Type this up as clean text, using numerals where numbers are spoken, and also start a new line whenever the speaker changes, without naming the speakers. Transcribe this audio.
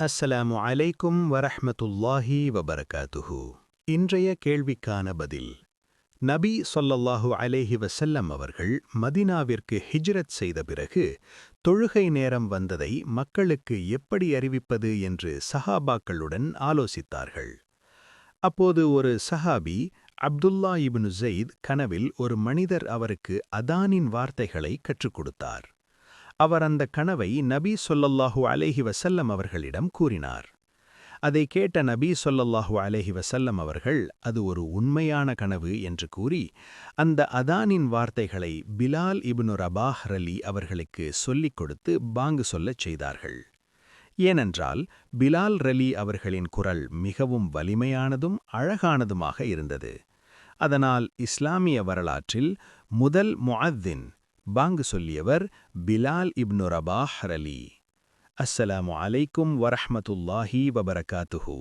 அஸ்ஸலாமு அலைக்கும் வரஹ்மத்துல்லாஹி வபரகாத்துஹு. இன்றைய கேள்விக்கான பதில். நபி ஸல்லல்லாஹு அலைஹி வஸல்லம் அவர்கள் மதீனாவிற்கு ஹிஜ்ரத் செய்த பிறகு தொழுகை நேரம் வந்ததை மக்களுக்கு எப்படி அறிவிப்பது என்று சஹாபாக்களுடன் ஆலோசித்தார்கள். அப்போது ஒரு சஹாபி அப்துல்லா இப்னு ஸைத் கனவில் ஒரு மனிதர் அவருக்கு அதானின் வார்த்தைகளை கற்றுக் கொடுத்தார். அவர் அந்த கனவை நபி ஸல்லல்லாஹு அலைஹி வஸல்லம் அவர்களிடம் கூறினார். அதை கேட்ட நபி ஸல்லல்லாஹு அலைஹி வஸல்லம் அவர்கள் அது ஒரு உண்மையான கனவு என்று கூறி அந்த அதானின் வார்த்தைகளை பிலால் இப்னு ரபாஹ் ரலி அவர்களுக்கு சொல்லிக் கொடுத்து பாங்கு சொல்லச் செய்தார்கள். ஏனென்றால் பிலால் ரலி அவர்களின் குரல் மிகவும் வலிமையானதும் அழகானதுமாக இருந்தது. அதனால் இஸ்லாமிய வரலாற்றில் முதல் முஅத்தின் பாங்கு சொல்லியவர் பிலால் இப்னு ரபாஹ் ரலி. அஸ்ஸலாமு அலைக்கும் வரஹ்மத்துல்லாஹி வபரகாத்துஹு.